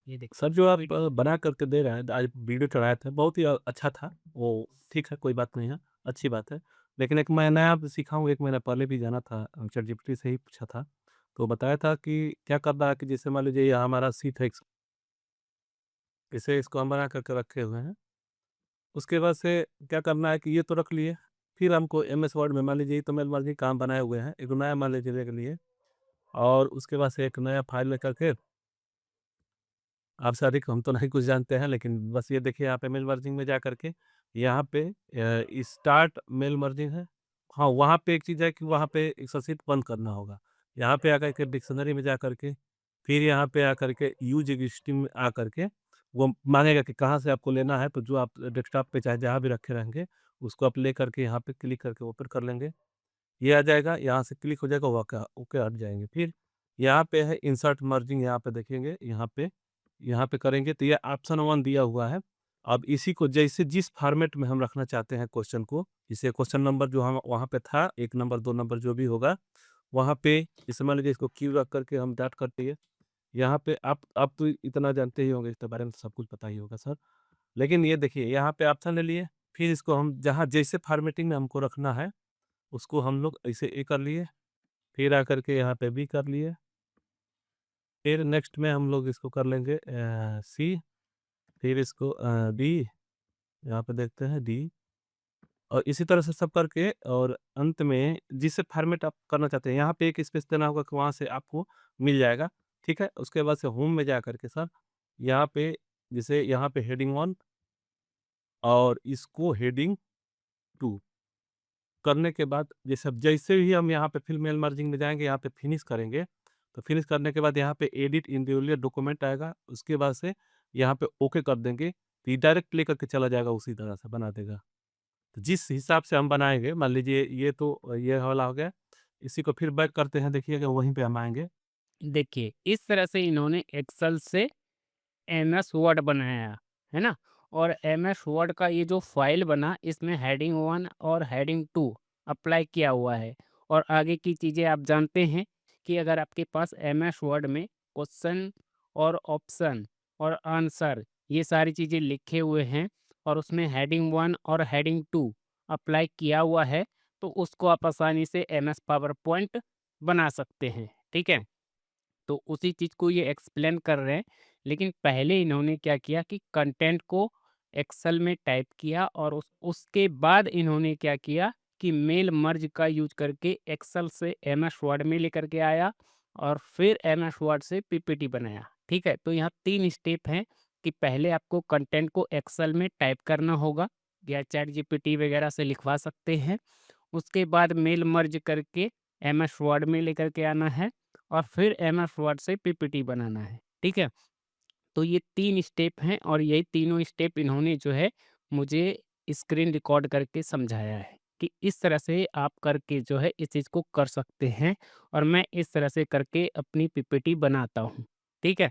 ये देखिए। सर जो आप बना करके दे रहे हैं, आज वीडियो चढ़ाए थे, बहुत ही अच्छा था। वो ठीक है, कोई बात नहीं है, अच्छी बात है। लेकिन एक मैं नया सीखा हूँ, 1 महीना पहले भी जाना था, चैटजीपीटी से ही पूछा था। तो बताया था कि क्या करना है कि जैसे मान लीजिए ये हमारा शीट है, इसे इसको हम बना कर के रखे हुए हैं। उसके बाद से क्या करना है कि ये तो रख लिए, फिर हमको एमएस वर्ड में मान लीजिए ये तो मेल मर्जी काम बनाए हुए हैं, एक नया मान लीजिए देख लिए और उसके बाद से एक नया फाइल लेकर के आप सारी हम तो नहीं कुछ जानते हैं, लेकिन बस ये देखिए यहाँ पे मेल मर्जिंग में जा करके यहाँ पे स्टार्ट मेल मर्जिंग है। हाँ, वहाँ पे एक चीज़ है कि वहाँ पे एक्सेल शीट बंद करना होगा। यहाँ पे आकर के डिक्शनरी में जा करके फिर यहाँ पे आकर के यूज़ एग्जिस्टिंग में आकर के वो माँगेगा कि कहाँ से आपको लेना है, तो जो आप डेस्कटॉप पे चाहे जहाँ भी रखे रहेंगे, उसको आप ले करके यहाँ पे क्लिक करके ओपन कर लेंगे। ये आ जाएगा, यहाँ से क्लिक हो जाएगा, ओके ओके हट जाएँगे। फिर यहाँ पे है इंसर्ट मर्जिंग, यहाँ पे देखेंगे, यहाँ पे करेंगे तो ये ऑप्शन 1 दिया हुआ है। अब इसी को जैसे जिस फॉर्मेट में हम रखना चाहते हैं क्वेश्चन को, जैसे क्वेश्चन नंबर जो हम वहाँ पे था 1 नंबर, 2 नंबर जो भी होगा, वहाँ पे जैसे मान लीजिए इसको क्यू रख करके हम डॉट कर दिए। यहाँ पे आप तो इतना जानते ही होंगे, इसके बारे में तो सब कुछ पता ही होगा सर। लेकिन ये देखिए यहाँ पे ऑप्शन ले लिए, फिर इसको हम जहाँ जैसे फॉर्मेटिंग में हमको रखना है, उसको हम लोग ऐसे ए कर लिए, फिर आकर के यहाँ पे बी कर लिए, फिर नेक्स्ट में हम लोग इसको कर लेंगे सी, फिर इसको डी, यहाँ पे देखते हैं डी, और इसी तरह से सब करके और अंत में जिसे फॉर्मेट आप करना चाहते हैं, यहाँ पे एक स्पेस देना होगा कि वहाँ से आपको मिल जाएगा, ठीक है? उसके बाद से होम में जा कर के सर, यहाँ पे जैसे यहाँ पे हेडिंग 1 और इसको हेडिंग 2 करने के बाद जैसे अब जैसे ही हम यहाँ पे फिर मेल मर्जिंग में जाएँगे, यहाँ पे फिनिश करेंगे, तो फिनिश करने के बाद यहाँ पे एडिट इंडिविजुअल डॉक्यूमेंट आएगा, उसके बाद से यहाँ पे ओके कर देंगे, तो ये डायरेक्ट लेकर के चला जाएगा, उसी तरह से बना देगा। तो जिस हिसाब से हम बनाएँगे, मान लीजिए ये तो ये वाला हो गया, इसी को फिर बैक करते हैं, देखिएगा वहीं पे हम आएँगे। देखिए, इस तरह से इन्होंने एक्सेल से एमएस वर्ड बनाया, है ना? और एमएस वर्ड का ये जो फ़ाइल बना, इसमें हेडिंग 1 और हेडिंग 2 अप्लाई किया हुआ है। और आगे की चीज़ें आप जानते हैं कि अगर आपके पास एमएस वर्ड में क्वेश्चन और ऑप्शन और आंसर ये सारी चीज़ें लिखे हुए हैं और उसमें हेडिंग 1 और हेडिंग 2 अप्लाई किया हुआ है, तो उसको आप आसानी से एमएस पावर पॉइंट बना सकते हैं, ठीक है? तो उसी चीज़ को ये एक्सप्लेन कर रहे हैं। लेकिन पहले इन्होंने क्या किया कि कंटेंट को एक्सेल में टाइप किया और उसके बाद इन्होंने क्या किया कि मेल मर्ज का यूज़ करके एक्सेल से एमएस वर्ड में लेकर के आया और फिर एमएस वर्ड से पीपीटी बनाया। ठीक है? तो यहाँ 3 स्टेप हैं कि पहले आपको कंटेंट को एक्सेल में टाइप करना होगा या चैट जीपीटी वगैरह से लिखवा सकते हैं। उसके बाद मेल मर्ज करके एमएस वर्ड में लेकर के आना है और फिर एमएस वर्ड से पीपीटी बनाना है, ठीक है? तो ये 3 स्टेप हैं और यही तीनों स्टेप इन्होंने जो है मुझे स्क्रीन रिकॉर्ड करके समझाया है कि इस तरह से आप करके जो है इस चीज़ को कर सकते हैं और मैं इस तरह से करके अपनी पीपीटी बनाता हूँ, ठीक है?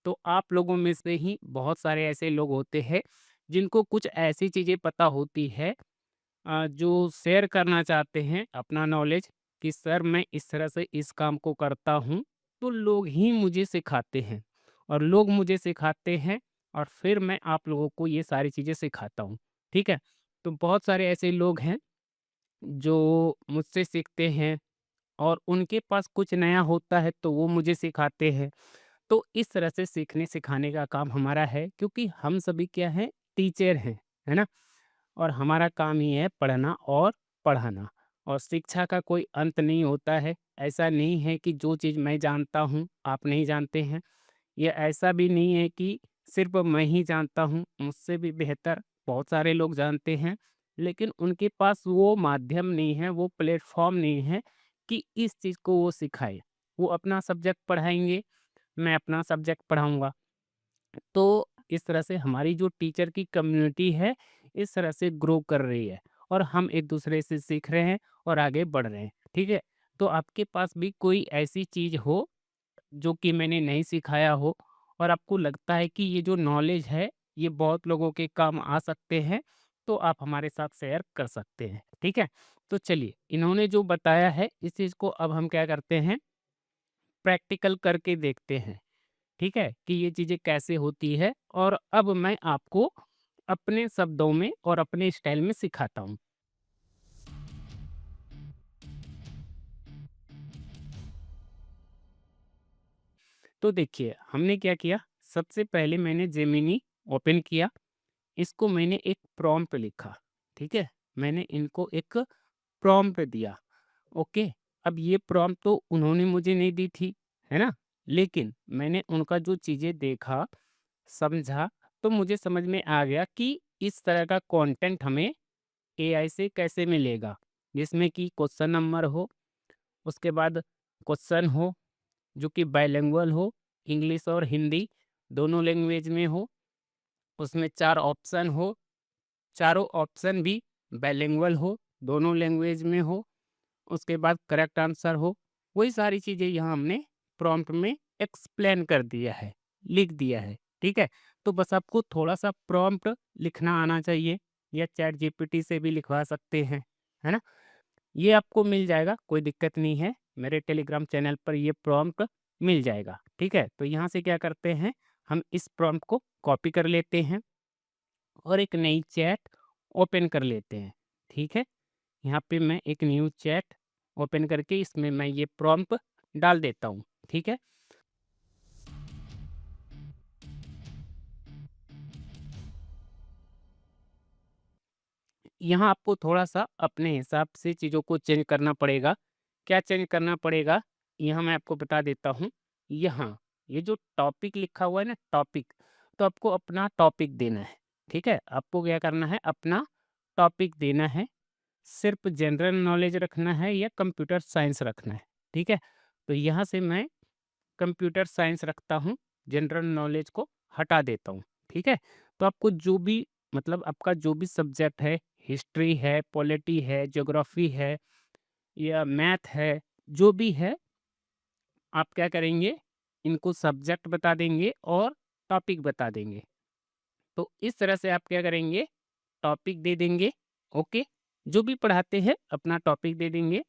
तो आप लोगों में से ही बहुत सारे ऐसे लोग होते हैं जिनको कुछ ऐसी चीज़ें पता होती है जो शेयर करना चाहते हैं अपना नॉलेज कि सर मैं इस तरह से इस काम को करता हूँ, तो लोग ही मुझे सिखाते हैं और लोग मुझे सिखाते हैं और फिर मैं आप लोगों को ये सारी चीज़ें सिखाता हूँ, ठीक है? तो बहुत सारे ऐसे लोग हैं जो मुझसे सीखते हैं और उनके पास कुछ नया होता है तो वो मुझे सिखाते हैं। तो इस तरह से सीखने सिखाने का काम हमारा है क्योंकि हम सभी क्या हैं टीचर हैं, है ना? और हमारा काम ही है पढ़ना और पढ़ाना और शिक्षा का कोई अंत नहीं होता है। ऐसा नहीं है कि जो चीज़ मैं जानता हूँ, आप नहीं जानते हैं। ये ऐसा भी नहीं है कि सिर्फ़ मैं ही जानता हूँ, मुझसे भी बेहतर बहुत सारे लोग जानते हैं, लेकिन उनके पास वो माध्यम नहीं है, वो प्लेटफ़ॉर्म नहीं है कि इस चीज़ को वो सिखाएँ। वो अपना सब्जेक्ट पढ़ाएँगे, मैं अपना सब्जेक्ट पढ़ाऊँगा। तो इस तरह से हमारी जो टीचर की कम्युनिटी है, इस तरह से ग्रो कर रही है और हम एक-दूसरे से सीख रहे हैं और आगे बढ़ रहे हैं, ठीक है? तो आपके पास भी कोई ऐसी चीज़ हो, जो कि मैंने नहीं सिखाया हो और आपको लगता है कि ये जो नॉलेज है, ये बहुत लोगों के काम आ सकते हैं, तो आप हमारे साथ शेयर कर सकते हैं, ठीक है? तो चलिए, इन्होंने जो बताया है, इस चीज़ को अब हम क्या करते हैं, प्रैक्टिकल करके देखते हैं। ठीक है? कि ये चीज़ें कैसे होती है और अब मैं आपको अपने शब्दों में और अपने स्टाइल में सिखाता हूँ। तो देखिए, हमने क्या किया, सबसे पहले मैंने जेमिनी ओपन किया, इसको मैंने एक प्रॉम्प्ट लिखा, ठीक है? मैंने इनको एक प्रॉम्प्ट दिया, ओके? अब ये प्रॉम्प्ट तो उन्होंने मुझे नहीं दी थी, है ना? लेकिन मैंने उनका जो चीज़ें देखा, समझा, तो मुझे समझ में आ गया कि इस तरह का कंटेंट हमें एआई से कैसे मिलेगा, जिसमें कि क्वेश्चन नंबर हो, उसके बाद क्वेश्चन हो जो कि बाइलिंगुअल हो, इंग्लिश और हिंदी दोनों लैंग्वेज में हो, उसमें 4 ऑप्शन हो, चारों ऑप्शन भी बाइलिंगुअल हो, दोनों लैंग्वेज में हो, उसके बाद करेक्ट आंसर हो। वही सारी चीज़ें यहाँ हमने प्रॉम्प्ट में एक्सप्लेन कर दिया है, लिख दिया है, ठीक है? तो बस आपको थोड़ा-सा प्रॉम्प्ट लिखना आना चाहिए या चैट जीपीटी से भी लिखवा सकते हैं, है ना? ये आपको मिल जाएगा, कोई दिक्कत नहीं है। मेरे टेलीग्राम चैनल पर ये प्रॉम्प्ट मिल जाएगा, ठीक है? तो यहाँ से क्या करते हैं, हम इस प्रॉम्प्ट को कॉपी कर लेते हैं और एक नई चैट ओपन कर लेते हैं, ठीक है? यहाँ पे मैं एक न्यू चैट ओपन करके इसमें मैं ये प्रॉम्प्ट डाल देता हूँ, ठीक है? यहाँ आपको थोड़ा-सा अपने हिसाब से चीज़ों को चेंज करना पड़ेगा। क्या चेंज करना पड़ेगा? यहाँ मैं आपको बता देता हूँ। यहाँ, ये जो टॉपिक लिखा हुआ है ना टॉपिक, तो आपको अपना टॉपिक देना है, ठीक है? आपको क्या करना है, अपना टॉपिक देना है। सिर्फ़ जनरल नॉलेज रखना है या कंप्यूटर साइंस रखना है, ठीक है? तो यहाँ से मैं कंप्यूटर साइंस रखता हूँ, जनरल नॉलेज को हटा देता हूँ, ठीक है? तो आपको जो भी मतलब आपका जो भी सब्जेक्ट है, हिस्ट्री है, पॉलिटी है, ज्योग्राफी है या मैथ है, जो भी है, आप क्या करेंगे, इनको सब्जेक्ट बता देंगे और टॉपिक बता देंगे। तो इस तरह से आप क्या करेंगे, टॉपिक दे देंगे, ओके? जो भी पढ़ाते हैं, अपना टॉपिक दे देंगे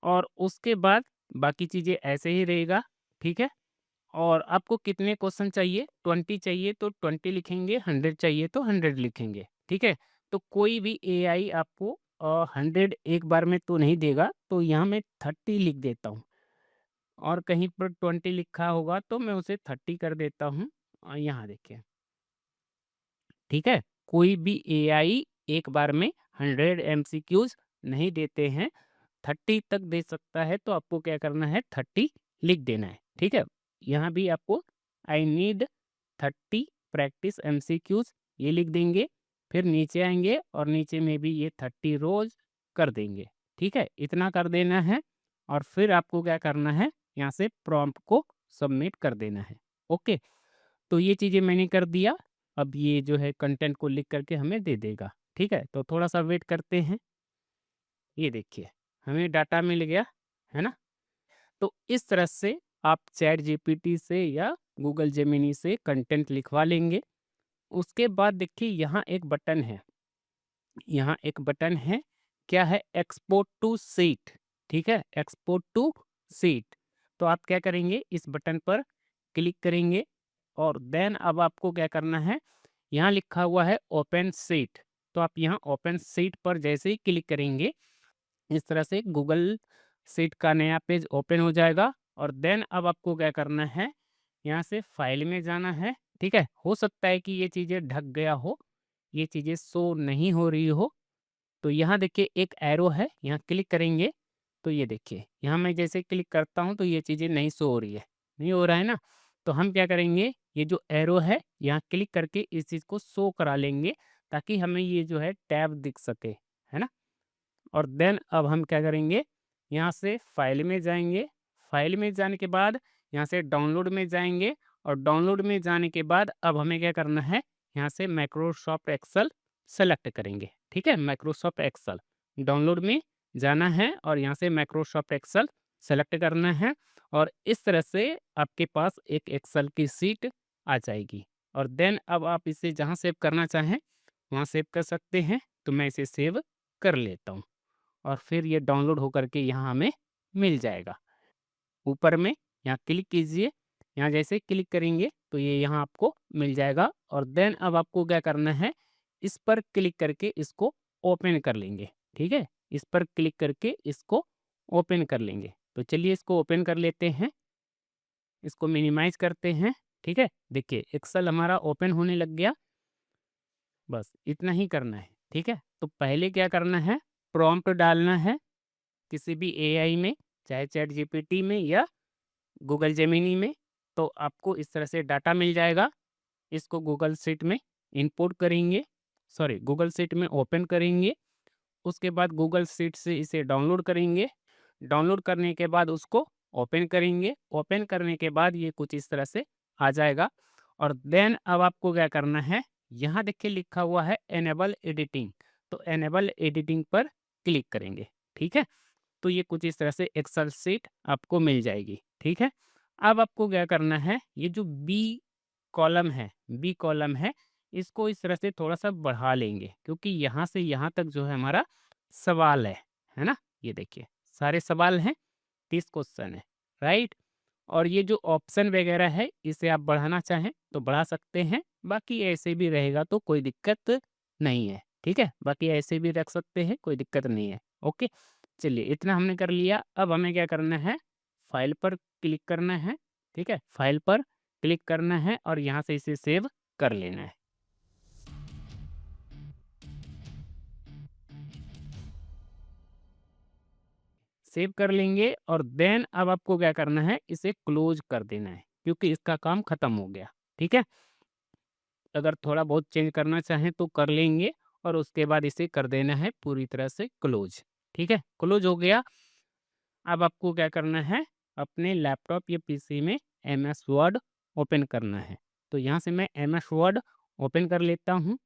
और उसके बाद बाकी चीज़ें ऐसे ही रहेगा, ठीक है? और आपको कितने क्वेश्चन चाहिए? 20 चाहिए तो 20 लिखेंगे, 100 चाहिए तो 100 लिखेंगे, ठीक है? तो कोई भी एआई आपको 100 एक बार में तो नहीं देगा, तो यहाँ मैं 30 लिख देता हूँ और कहीं पर 20 लिखा होगा तो मैं उसे 30 कर देता हूँ। यहाँ देखिए, ठीक है? कोई भी एआई एक बार में 100 एमसीक्यूज़ नहीं देते हैं, 30 तक दे सकता है, तो आपको क्या करना है, 30 लिख देना है, ठीक है? यहाँ भी आपको आई नीड 30 प्रैक्टिस एमसीक्यूज़ ये लिख देंगे, फिर नीचे आएँगे और नीचे में भी ये 30 रोज़ कर देंगे, ठीक है? इतना कर देना है और फिर आपको क्या करना है, यहाँ से प्रॉम्प्ट को सबमिट कर देना है, ओके? तो ये चीज़ें मैंने कर दिया, अब ये जो है कंटेंट को लिख कर के हमें दे देगा, ठीक है? तो थोड़ा-सा वेट करते हैं, ये देखिए, हमें डाटा मिल गया, है ना? तो इस तरह से आप चैट जीपीटी से या गूगल जेमिनी से कंटेंट लिखवा लेंगे। उसके बाद देखिए यहाँ एक बटन है, यहाँ एक बटन है, क्या है, एक्सपोर्ट टू शीट, ठीक है? Export to sheet. तो आप क्या करेंगे, इस बटन पर क्लिक करेंगे और देन अब आपको क्या करना है, यहाँ लिखा हुआ है ओपन शीट, तो आप यहाँ ओपन शीट पर जैसे ही क्लिक करेंगे, इस तरह से गूगल शीट का नया पेज ओपन हो जाएगा और देन अब आपको क्या करना है, यहाँ से फाइल में जाना है, ठीक है? हो सकता है कि ये चीज़ें ढक गया हो, ये चीज़ें शो नहीं हो रही हो, तो यहाँ देखिए एक एरो है, यहाँ क्लिक करेंगे, तो ये देखिए, यहाँ मैं जैसे क्लिक करता हूँ तो ये चीज़ें नहीं शो हो रही है, नहीं हो रहा है ना? तो हम क्या करेंगे, ये जो एरो है, यहाँ क्लिक करके इस चीज़ को शो करा लेंगे, ताकि हमें ये जो है टैब दिख सके, है ना? और देन अब हम क्या करेंगे, यहाँ से फाइल में जाएँगे, फाइल में जाने के बाद यहाँ से डाउनलोड में जाएँगे और डाउनलोड में जाने के बाद अब हमें क्या करना है, यहाँ से माइक्रोसॉफ्ट एक्सेल सेलेक्ट करेंगे, ठीक है? माइक्रोसॉफ्ट एक्सेल, डाउनलोड में जाना है और यहाँ से माइक्रोसॉफ्ट एक्सेल सेलेक्ट करना है और इस तरह से आपके पास एक एक्सेल की शीट आ जाएगी और देन अब आप इसे जहाँ सेव करना चाहें, वहाँ सेव कर सकते हैं। तो मैं इसे सेव कर लेता हूँ। और फिर ये डाउनलोड होकर के यहाँ हमें मिल जाएगा। ऊपर में यहाँ क्लिक कीजिए, यहाँ जैसे क्लिक करेंगे तो ये यहाँ आपको मिल जाएगा और देन अब आपको क्या करना है, इस पर क्लिक करके इसको ओपन कर लेंगे, ठीक है? इस पर क्लिक करके इसको ओपन कर लेंगे। तो चलिए इसको ओपन कर लेते हैं, इसको मिनिमाइज़ करते हैं, ठीक है? देखिए एक्सेल हमारा ओपन होने लग गया, बस इतना ही करना है, ठीक है? तो पहले क्या करना है, प्रॉम्प्ट डालना है किसी भी एआई में, चाहे चैट जीपीटी में या गूगल जेमिनी में, तो आपको इस तरह से डाटा मिल जाएगा। इसको गूगल शीट में इंपोर्ट करेंगे, सॉरी गूगल शीट में ओपन करेंगे, उसके बाद गूगल शीट से इसे डाउनलोड करेंगे, डाउनलोड करने के बाद उसको ओपन करेंगे, ओपन करने के बाद ये कुछ इस तरह से आ जाएगा और देन अब आपको क्या करना है, यहाँ देखिए लिखा हुआ है एनेबल एडिटिंग, तो एनेबल एडिटिंग पर क्लिक करेंगे, ठीक है? तो ये कुछ इस तरह से एक्सेल शीट आपको मिल जाएगी, ठीक है? अब आपको क्या करना है, ये जो बी कॉलम है, इसको इस तरह से थोड़ा-सा बढ़ा लेंगे क्योंकि यहाँ से यहाँ तक जो है हमारा सवाल है ना? ये देखिए, सारे सवाल हैं, 30 क्वेश्चन है, राइट? और ये जो ऑप्शन वगैरह है, इसे आप बढ़ाना चाहें तो बढ़ा सकते हैं, बाकी ऐसे भी रहेगा तो कोई दिक्कत नहीं है, ठीक है? बाकी ऐसे भी रख सकते हैं, कोई दिक्कत नहीं है, ओके? चलिए इतना हमने कर लिया, अब हमें क्या करना है, फाइल पर क्लिक करना है, ठीक है? फाइल पर क्लिक करना है और यहाँ से इसे सेव कर लेना है। सेव कर लेंगे और देन अब आपको क्या करना है, इसे क्लोज़ कर देना है क्योंकि इसका काम खत्म हो गया, ठीक है? अगर थोड़ा बहुत चेंज करना चाहें तो कर लेंगे और उसके बाद इसे कर देना है पूरी तरह से क्लोज़, ठीक है? क्लोज़ हो गया, अब आपको क्या करना है, अपने लैपटॉप या पीसी में एमएस वर्ड ओपन करना है। तो यहाँ से मैं एमएस वर्ड ओपन कर लेता हूँ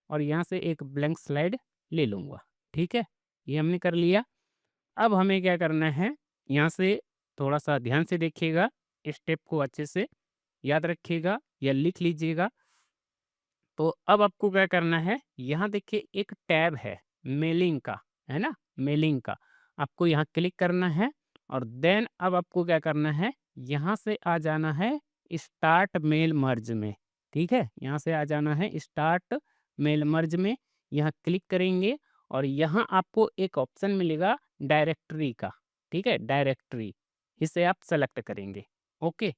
और यहाँ से एक ब्लैंक स्लाइड ले लूँगा, ठीक है? ये हमने कर लिया। अब हमें क्या करना है, यहाँ से थोड़ा-सा ध्यान से देखिएगा, स्टेप को अच्छे से याद रखिएगा या लिख लीजिएगा। तो अब आपको क्या करना है, यहाँ देखिए एक टैब है मेलिंग का, है ना? मेलिंग का, आपको यहाँ क्लिक करना है और देन अब आपको क्या करना है, यहाँ से आ जाना है स्टार्ट मेल मर्ज में, ठीक है? यहाँ से आ जाना है स्टार्ट मेल मर्ज में, यहाँ क्लिक करेंगे और यहाँ आपको एक ऑप्शन मिलेगा डायरेक्टरी का, ठीक है? डायरेक्टरी, इसे आप सेलेक्ट करेंगे, ओके?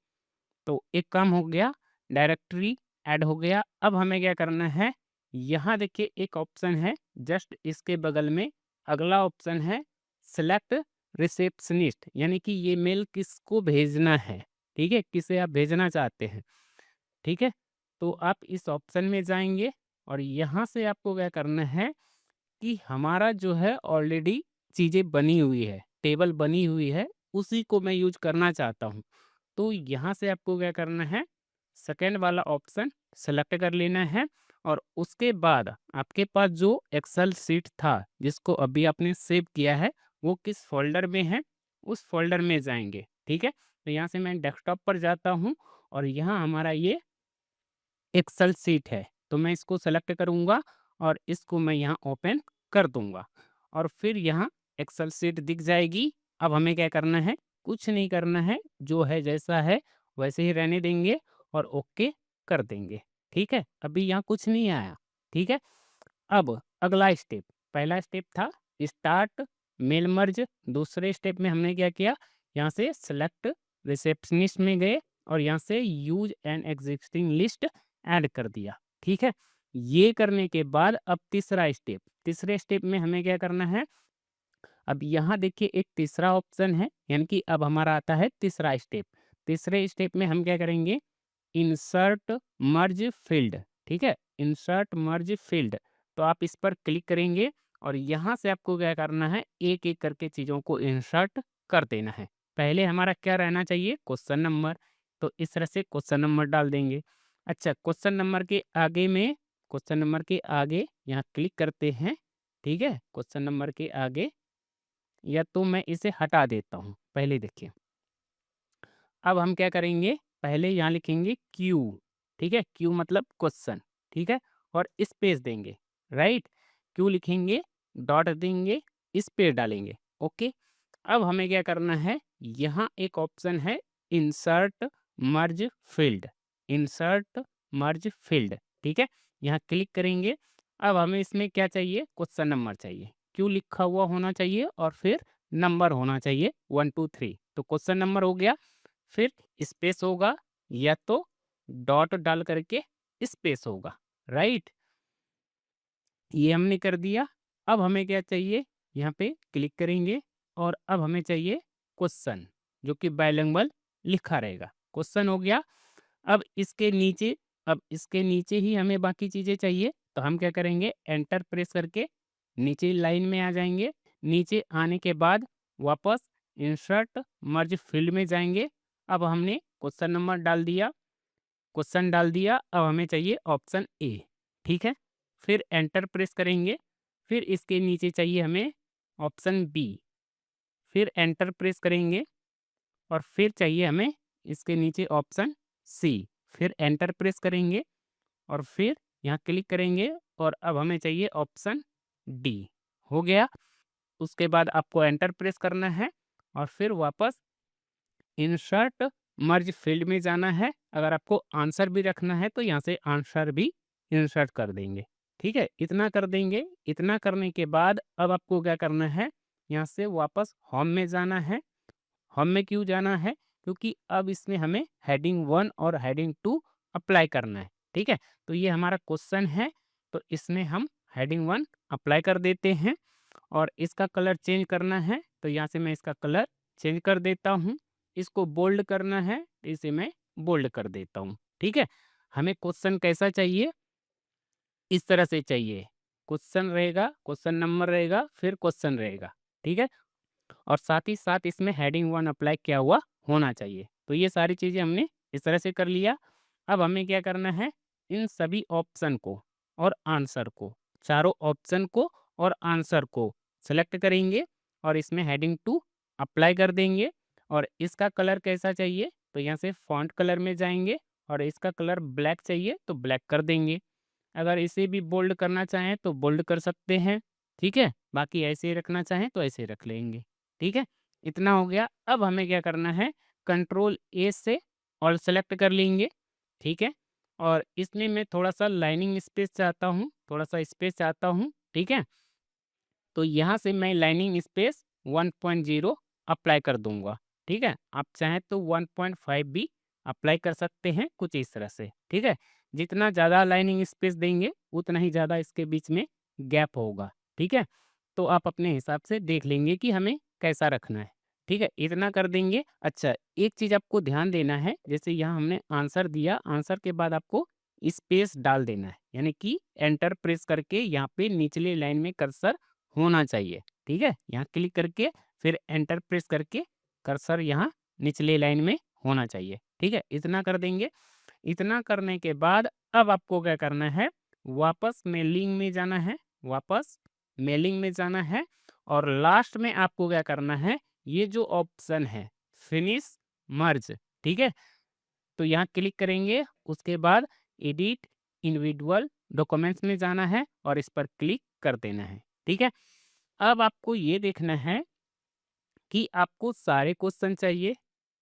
तो एक काम हो गया, डायरेक्टरी ऐड हो गया। अब हमें क्या करना है, यहाँ देखिए एक ऑप्शन है, जस्ट इसके बगल में अगला ऑप्शन है सेलेक्ट रिसेप्शनिस्ट, यानी कि ये मेल किसको भेजना है, ठीक है? किसे आप भेजना चाहते हैं, ठीक है? तो आप इस ऑप्शन में जाएँगे और यहाँ से आपको क्या करना है कि हमारा जो है ऑलरेडी चीज़ें बनी हुई है, टेबल बनी हुई है, उसी को मैं यूज़ करना चाहता हूँ। तो यहाँ से आपको क्या करना है, सेकंड वाला ऑप्शन सेलेक्ट कर लेना है और उसके बाद आपके पास जो एक्सेल शीट था, जिसको अभी आपने सेव किया है, वो किस फ़ोल्डर में है, उस फ़ोल्डर में जाएँगे, ठीक है? तो यहाँ से मैं डेस्कटॉप पर जाता हूँ और यहाँ हमारा ये एक्सेल शीट है, तो मैं इसको सेलेक्ट करूँगा और इसको मैं यहाँ ओपन कर दूँगा और फिर यहाँ एक्सेल शीट दिख जाएगी। अब हमें क्या करना है? कुछ नहीं करना है, जो है जैसा है वैसे ही रहने देंगे और ओके कर देंगे, ठीक है? अभी यहाँ कुछ नहीं आया, ठीक है? अब अगला स्टेप, पहला स्टेप था स्टार्ट मेल मर्ज, दूसरे स्टेप में हमने क्या किया? यहाँ से सेलेक्ट रिसेप्शनिस्ट में गए और यहाँ से use an existing list add कर दिया, ठीक है? ये करने के बाद अब तीसरा स्टेप, तीसरे स्टेप में हमें क्या करना है? अब यहाँ देखिए एक तीसरा ऑप्शन है, यानी कि अब हमारा आता है तीसरा स्टेप। तीसरे स्टेप में हम क्या करेंगे? इंसर्ट मर्ज फील्ड, ठीक है? इंसर्ट मर्ज फील्ड, तो आप इस पर क्लिक करेंगे और यहाँ से आपको क्या करना है? एक-एक करके चीज़ों को इंसर्ट कर देना है। पहले हमारा क्या रहना चाहिए? क्वेश्चन नंबर, तो इस तरह से क्वेश्चन नंबर डाल देंगे। अच्छा, क्वेश्चन नंबर के आगे यहाँ क्लिक करते हैं, ठीक है? क्वेश्चन नंबर के आगे या तो मैं इसे हटा देता हूँ। पहले देखिए, अब हम क्या करेंगे? पहले यहाँ लिखेंगे क्यू, ठीक है? क्यू मतलब क्वेश्चन, ठीक है? और स्पेस देंगे, राइट? क्यू लिखेंगे, डॉट देंगे, स्पेस डालेंगे, ओके? अब हमें क्या करना है? यहाँ एक ऑप्शन है इंसर्ट मर्ज फील्ड, इंसर्ट मर्ज फील्ड, ठीक है? यहाँ क्लिक करेंगे। अब हमें इसमें क्या चाहिए? क्वेश्चन नंबर चाहिए। क्यों लिखा हुआ होना चाहिए और फिर नंबर होना चाहिए 1, 2, 3। तो क्वेश्चन नंबर हो गया, फिर स्पेस होगा या तो डॉट डाल करके स्पेस होगा, राइट? ये हमने कर दिया। अब हमें क्या चाहिए? यहाँ पे क्लिक करेंगे और अब हमें चाहिए क्वेश्चन, जो कि बाइलिंगुअल लिखा रहेगा। क्वेश्चन हो गया। अब इसके नीचे ही हमें बाकी चीज़ें चाहिए, तो हम क्या करेंगे? एंटर प्रेस करके नीचे लाइन में आ जाएँगे। नीचे आने के बाद वापस इंसर्ट मर्ज फील्ड में जाएँगे। अब हमने क्वेश्चन डाल दिया, अब हमें चाहिए ऑप्शन ए, ठीक है? फिर एंटर प्रेस करेंगे, फिर इसके नीचे चाहिए हमें ऑप्शन बी, फिर एंटर प्रेस करेंगे और फिर चाहिए हमें इसके नीचे ऑप्शन सी, फिर एंटर प्रेस करेंगे और फिर यहाँ क्लिक करेंगे और अब हमें चाहिए ऑप्शन डी, हो गया। उसके बाद आपको एंटर प्रेस करना है और फिर वापस इंसर्ट मर्ज फील्ड में जाना है। अगर आपको आंसर भी रखना है तो यहाँ से आंसर भी इंसर्ट कर देंगे, ठीक है? इतना कर देंगे। इतना करने के बाद अब आपको क्या करना है? यहाँ से वापस होम में जाना है। होम में क्यों जाना है? क्योंकि अब इसमें हमें हेडिंग 1 और हेडिंग 2 अप्लाई करना है, ठीक है? तो ये हमारा क्वेश्चन है, तो इसमें हम हेडिंग 1 अप्लाई कर देते हैं और इसका कलर चेंज करना है, तो यहाँ से मैं इसका कलर चेंज कर देता हूँ। इसको बोल्ड करना है, तो इसे मैं बोल्ड कर देता हूँ, ठीक है? हमें क्वेश्चन कैसा चाहिए? इस तरह से चाहिए। क्वेश्चन रहेगा, क्वेश्चन नंबर रहेगा, फिर क्वेश्चन रहेगा, ठीक है? और साथ ही साथ इसमें हेडिंग 1 अप्लाई किया हुआ होना चाहिए। तो ये सारी चीज़ें हमने इस तरह से कर लिया। अब हमें क्या करना है? इन सभी ऑप्शन को और आंसर को, चारों ऑप्शन को और आंसर को सेलेक्ट करेंगे और इसमें हेडिंग 2 अप्लाई कर देंगे और इसका कलर कैसा चाहिए? तो यहाँ से फ़ॉन्ट कलर में जाएँगे और इसका कलर ब्लैक चाहिए तो ब्लैक कर देंगे। अगर इसे भी बोल्ड करना चाहें तो बोल्ड कर सकते हैं, ठीक है? बाकी ऐसे ही रखना चाहें तो ऐसे ही रख लेंगे, ठीक है? इतना हो गया। अब हमें क्या करना है? कंट्रोल ए से ऑल सेलेक्ट कर लेंगे, ठीक है? और इसमें मैं थोड़ा-सा लाइनिंग स्पेस चाहता हूँ, थोड़ा-सा स्पेस चाहता हूँ, ठीक है? तो यहाँ से मैं लाइनिंग स्पेस 1.0 अप्लाई कर दूँगा, ठीक है? आप चाहें तो 1.5 भी अप्लाई कर सकते हैं, कुछ इस तरह से, ठीक है? जितना ज़्यादा लाइनिंग स्पेस देंगे, उतना ही ज़्यादा इसके बीच में गैप होगा, ठीक है? तो आप अपने हिसाब से देख लेंगे कि हमें कैसा रखना है, ठीक है? इतना कर देंगे। अच्छा, एक चीज़ आपको ध्यान देना है, जैसे यहाँ हमने आंसर दिया, आंसर के बाद आपको स्पेस डाल देना है, यानी कि एंटर प्रेस करके यहाँ पे निचली लाइन में कर्सर होना चाहिए, ठीक है? यहाँ क्लिक करके फिर एंटर प्रेस करके कर्सर यहाँ निचले लाइन में होना चाहिए, ठीक है? इतना कर देंगे। इतना करने के बाद अब आपको क्या करना है? वापस मेलिंग में जाना है, वापस मेलिंग में जाना है और लास्ट में आपको क्या करना है? ये जो ऑप्शन है फिनिश मर्ज, ठीक है? तो यहाँ क्लिक करेंगे, उसके बाद एडिट इंडिविजुअल डॉक्यूमेंट्स में जाना है और इस पर क्लिक कर देना है, ठीक है? अब आपको ये देखना है कि आपको सारे क्वेश्चन चाहिए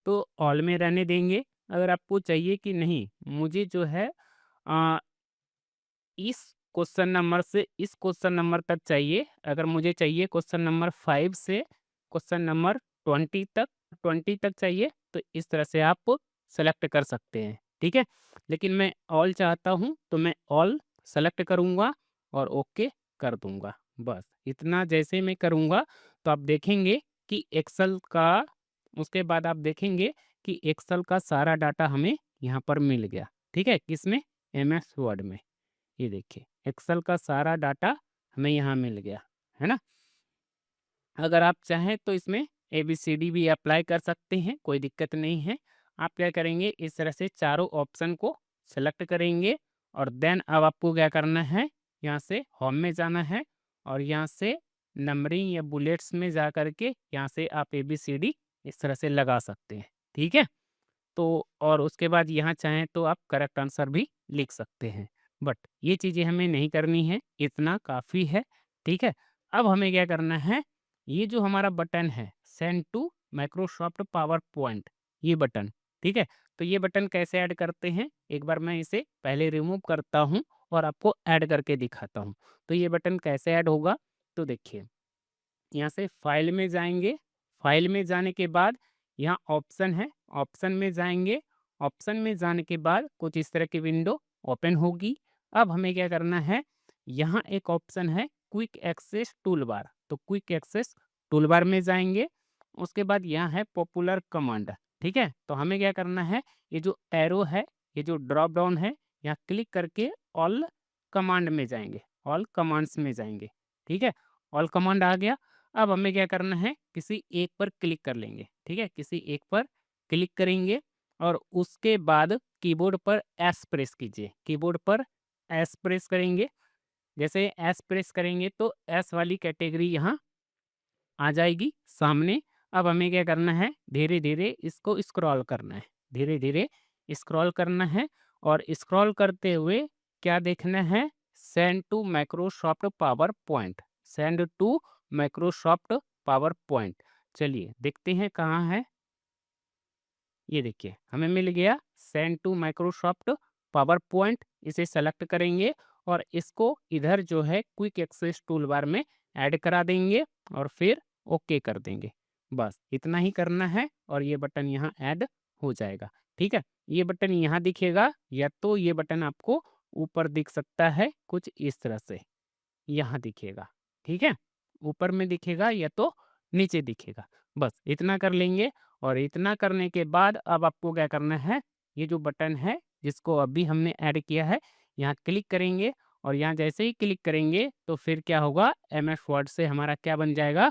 तो ऑल में रहने देंगे। अगर आपको चाहिए कि नहीं मुझे जो है अ, इस क्वेश्चन नंबर से इस क्वेश्चन नंबर तक चाहिए, अगर मुझे चाहिए क्वेश्चन नंबर 5 से क्वेश्चन नंबर 20 तक चाहिए, तो इस तरह से आप सेलेक्ट कर सकते हैं, ठीक है? लेकिन मैं ऑल चाहता हूँ तो मैं ऑल सेलेक्ट करूँगा और ओके कर दूँगा। बस इतना जैसे मैं करूँगा तो आप देखेंगे कि एक्सेल का उसके बाद आप देखेंगे कि एक्सेल का सारा डाटा हमें यहाँ पर मिल गया, ठीक है? किसमें? एमएस वर्ड में। ये देखिए एक्सेल का सारा डाटा हमें यहाँ मिल गया, है ना? अगर आप चाहें तो इसमें एबीसीडी भी अप्लाई कर सकते हैं, कोई दिक्कत नहीं है। आप क्या करेंगे? इस तरह से चारों ऑप्शन को सेलेक्ट करेंगे और देन अब आपको क्या करना है? यहाँ से होम में जाना है और यहाँ से नंबरिंग या बुलेट्स में जा कर के यहाँ से आप एबीसीडी इस तरह से लगा सकते हैं, ठीक है? तो और उसके बाद यहाँ चाहें तो आप करेक्ट आंसर भी लिख सकते हैं। बट ये चीज़ें हमें नहीं करनी है, इतना काफ़ी है, ठीक है? अब हमें क्या करना है? ये जो हमारा बटन है send to Microsoft PowerPoint, ये बटन, ठीक है? तो ये बटन कैसे ऐड करते हैं, एक बार मैं इसे पहले रिमूव करता हूँ और आपको ऐड करके दिखाता हूँ। तो ये बटन कैसे ऐड होगा, तो देखिए यहाँ से फाइल में जाएँगे, फाइल में जाने के बाद यहाँ ऑप्शन है, ऑप्शन में जाएँगे, ऑप्शन में जाने के बाद कुछ इस तरह की विंडो ओपन होगी। अब हमें क्या करना है, यहाँ एक ऑप्शन है क्विक एक्सेस टूलबार, तो क्विक एक्सेस टूलबार में जाएँगे, उसके बाद यहाँ है पॉपुलर कमांड, ठीक है? तो हमें क्या करना है, ये जो एरो है, ये जो ड्रॉप डाउन है, यहाँ क्लिक करके ऑल कमांड में जाएँगे, ऑल कमांड्स में जाएँगे, ठीक है? ऑल कमांड आ गया। अब हमें क्या करना है, किसी एक पर क्लिक कर लेंगे, ठीक है? किसी एक पर क्लिक करेंगे और उसके बाद कीबोर्ड पर एस प्रेस कीजिए, कीबोर्ड पर एस प्रेस करेंगे। जैसे एस प्रेस करेंगे तो एस वाली कैटेगरी यहाँ आ जाएगी सामने। अब हमें क्या करना है, धीरे-धीरे इसको स्क्रॉल करना है, धीरे-धीरे स्क्रॉल करना है और स्क्रॉल करते हुए क्या देखना है, send to Microsoft PowerPoint, send to Microsoft PowerPoint. चलिए देखते हैं कहाँ है, ये देखिए हमें मिल गया send to Microsoft PowerPoint, इसे सेलेक्ट करेंगे और इसको इधर जो है क्विक एक्सेस टूलबार में ऐड करा देंगे और फिर ओके कर देंगे। बस इतना ही करना है और ये बटन यहाँ ऐड हो जाएगा, ठीक है? ये बटन यहाँ दिखेगा या तो ये बटन आपको ऊपर दिख सकता है कुछ इस तरह से, यहाँ दिखेगा, ठीक है? ऊपर में दिखेगा या तो नीचे दिखेगा। बस इतना कर लेंगे और इतना करने के बाद अब आपको क्या करना है, ये जो बटन है जिसको अभी हमने ऐड किया है, यहाँ क्लिक करेंगे और यहाँ जैसे ही क्लिक करेंगे तो फिर क्या होगा, एमएस वर्ड से हमारा क्या बन जाएगा,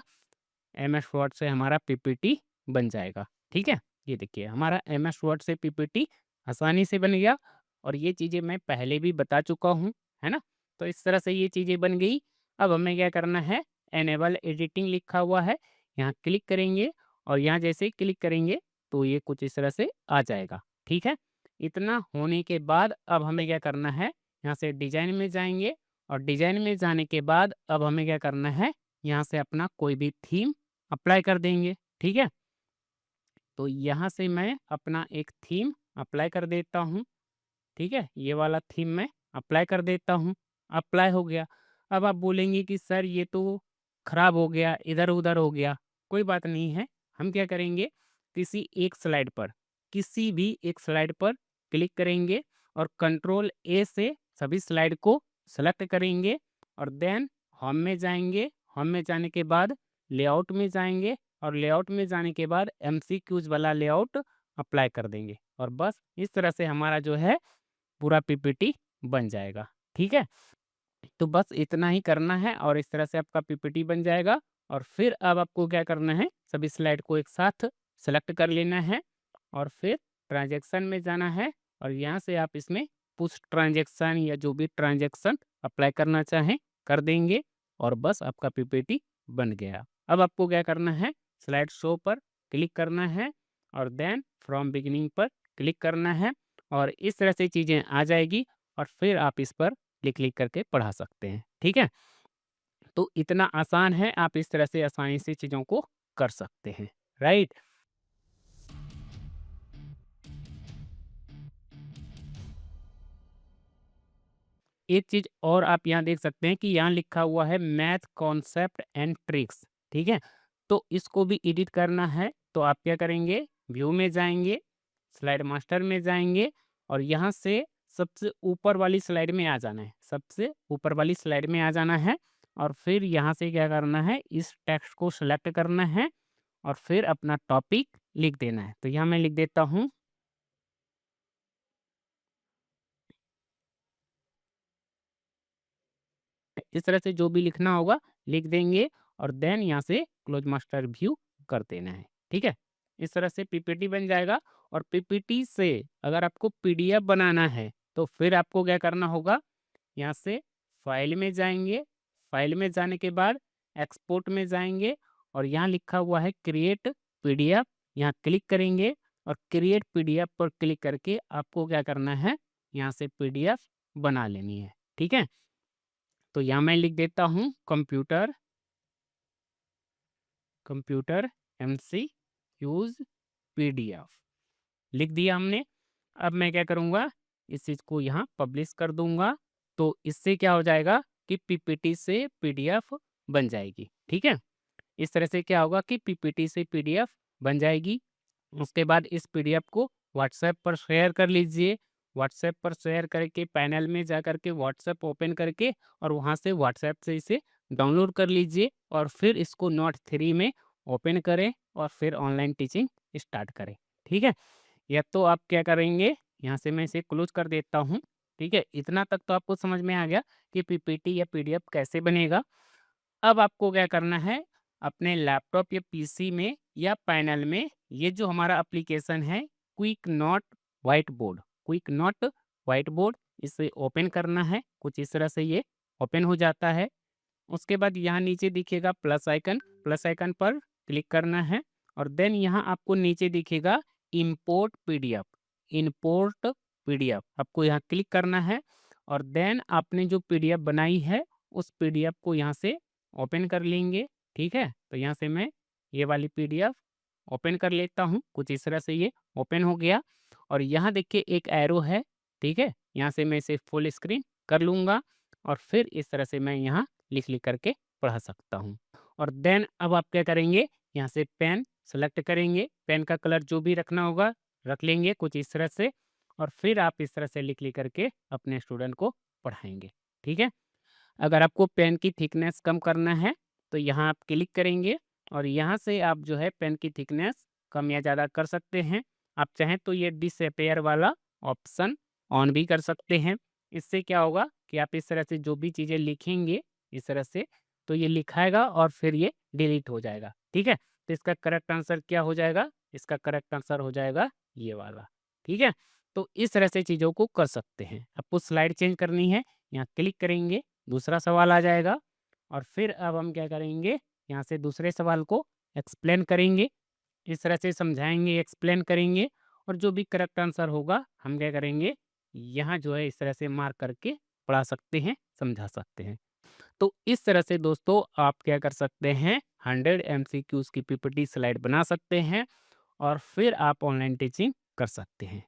एमएस वर्ड से हमारा पीपीटी बन जाएगा, ठीक है? ये देखिए हमारा एमएस वर्ड से पीपीटी आसानी से बन गया और ये चीज़ें मैं पहले भी बता चुका हूँ, है ना? तो इस तरह से ये चीज़ें बन गई। अब हमें क्या करना है, एनेबल एडिटिंग लिखा हुआ है, यहाँ क्लिक करेंगे और यहाँ जैसे ही क्लिक करेंगे तो ये कुछ इस तरह से आ जाएगा, ठीक है? इतना होने के बाद अब हमें क्या करना है, यहाँ से डिज़ाइन में जाएँगे और डिज़ाइन में जाने के बाद अब हमें क्या करना है, यहाँ से अपना कोई भी थीम अप्लाई कर देंगे, ठीक है? तो यहाँ से मैं अपना एक थीम अप्लाई कर देता हूँ, ठीक है? ये वाला थीम मैं अप्लाई कर देता हूँ, अप्लाई हो गया। अब आप बोलेंगे कि सर ये तो खराब हो गया, इधर-उधर हो गया, कोई बात नहीं है। हम क्या करेंगे, किसी एक स्लाइड पर, किसी भी एक स्लाइड पर क्लिक करेंगे और कंट्रोल ए से सभी स्लाइड को सेलेक्ट करेंगे और देन होम में जाएँगे, होम में जाने के बाद लेआउट में जाएँगे और लेआउट में जाने के बाद एमसीक्यूज़ वाला लेआउट अप्लाई कर देंगे और बस इस तरह से हमारा जो है पूरा पीपीटी बन जाएगा, ठीक है? तो बस इतना ही करना है और इस तरह से आपका पीपीटी बन जाएगा और फिर अब आपको क्या करना है, सभी स्लाइड को एक साथ सेलेक्ट कर लेना है और फिर ट्रांजैक्शन में जाना है और यहाँ से आप इसमें पुश ट्रांजैक्शन या जो भी ट्रांजैक्शन अप्लाई करना चाहें, कर देंगे और बस आपका पीपीटी बन गया। अब आपको क्या करना है, स्लाइड शो पर क्लिक करना है और देन फ्रॉम बिगिनिंग पर क्लिक करना है और इस तरह से चीज़ें आ जाएगी और फिर आप इस पर क्लिक करके पढ़ा सकते हैं, ठीक है? तो इतना आसान है, आप इस तरह से आसानी से चीज़ों को कर सकते हैं, राइट? एक चीज़ और आप यहाँ देख सकते हैं कि यहाँ लिखा हुआ है मैथ कॉन्सेप्ट एंड ट्रिक्स, ठीक है? तो इसको भी एडिट करना है, तो आप क्या करेंगे, व्यू में जाएँगे, स्लाइड मास्टर में जाएँगे और यहाँ से सबसे ऊपर वाली स्लाइड में आ जाना है, सबसे ऊपर वाली स्लाइड में आ जाना है और फिर यहाँ से क्या करना है, इस टेक्स्ट को सेलेक्ट करना है और फिर अपना टॉपिक लिख देना है। तो यहाँ मैं लिख देता हूँ, इस तरह से जो भी लिखना होगा लिख देंगे और देन यहाँ से क्लोज मास्टर व्यू कर देना है, ठीक है? इस तरह से पीपीटी बन जाएगा और पीपीटी से अगर आपको पीडीएफ बनाना है तो फिर आपको क्या करना होगा, यहाँ से फाइल में जाएंगे, फाइल में जाने के बाद एक्सपोर्ट में जाएंगे और यहाँ लिखा हुआ है क्रिएट पीडीएफ, यहाँ क्लिक करेंगे और क्रिएट पीडीएफ पर क्लिक करके आपको क्या करना है, यहाँ से पीडीएफ बना लेनी है, ठीक है? तो यहाँ मैं लिख देता हूँ कंप्यूटर, कंप्यूटर एमसीक्यूज पीडीएफ लिख दिया हमने। अब मैं क्या करूँगा, इस चीज़ को यहाँ पब्लिश कर दूँगा, तो इससे क्या हो जाएगा कि पीपीटी से पीडीएफ बन जाएगी, ठीक है? इस तरह से क्या होगा कि पीपीटी से पीडीएफ बन जाएगी। उसके बाद इस पीडीएफ को व्हाट्सएप पर शेयर कर लीजिए। व्हाट्सएप पर शेयर करके पैनल में जा कर के व्हाट्सएप ओपन करके और वहाँ से व्हाट्सएप से इसे डाउनलोड कर लीजिए और फिर इसको नोट 3 में ओपन करें और फिर ऑनलाइन टीचिंग स्टार्ट करें, ठीक है? या तो आप क्या करेंगे, यहाँ से मैं इसे क्लोज़ कर देता हूँ, ठीक है? इतना तक तो आपको समझ में आ गया कि पीपीटी या पीडीएफ कैसे बनेगा। अब आपको क्या करना है, अपने लैपटॉप या पीसी में या पैनल में ये जो हमारा एप्लीकेशन है quick note white board, quick note white board, इसे ओपन करना है। कुछ इस तरह से ये ओपन हो जाता है। उसके बाद यहाँ नीचे दिखेगा प्लस आइकन पर क्लिक करना है और देन यहाँ आपको नीचे दिखेगा इंपोर्ट पीडीएफ, इंपोर्ट पीडीएफ आपको यहाँ क्लिक करना है और देन आपने जो पीडीएफ बनाई है उस पीडीएफ को यहाँ से ओपन कर लेंगे, ठीक है? तो यहाँ से मैं ये वाली पीडीएफ ओपन कर लेता हूँ। कुछ इस तरह से ये ओपन हो गया और यहाँ देखिए एक एरो है, ठीक है? यहाँ से मैं इसे फुल स्क्रीन कर लूँगा और फिर इस तरह से मैं यहाँ लिख करके पढ़ा सकता हूँ। और देन अब आप क्या करेंगे, यहाँ से पेन सेलेक्ट करेंगे, पेन का कलर जो भी रखना होगा रख लेंगे कुछ इस तरह से और फिर आप इस तरह से लिख करके अपने स्टूडेंट को पढ़ाएँगे, ठीक है? अगर आपको पेन की थिकनेस कम करना है, तो यहाँ आप क्लिक करेंगे और यहाँ से आप जो है पेन की थिकनेस कम या ज़्यादा कर सकते हैं। आप चाहें तो ये डिसअपियर वाला ऑप्शन ऑन भी कर सकते हैं। इससे क्या होगा कि आप इस तरह से जो भी चीज़ें लिखेंगे इस तरह से, तो ये लिखाएगा और फिर ये डिलीट हो जाएगा, ठीक है? तो इसका करेक्ट आंसर क्या हो जाएगा? इसका करेक्ट आंसर हो जाएगा ये वाला, ठीक है? तो इस तरह से चीज़ों को कर सकते हैं। आपको स्लाइड चेंज करनी है, यहाँ क्लिक करेंगे, दूसरा सवाल आ जाएगा और फिर अब हम क्या करेंगे, यहाँ से दूसरे सवाल को एक्सप्लेन करेंगे। इस तरह से समझाएँगे, एक्सप्लेन करेंगे और जो भी करेक्ट आंसर होगा हम क्या करेंगे, यहाँ जो है इस तरह से मार्क करके पढ़ा सकते हैं, समझा सकते हैं। तो इस तरह से दोस्तों आप क्या कर सकते हैं, 100 एमसीक्यूज़ की पीपीटी स्लाइड बना सकते हैं और फिर आप ऑनलाइन टीचिंग कर सकते हैं।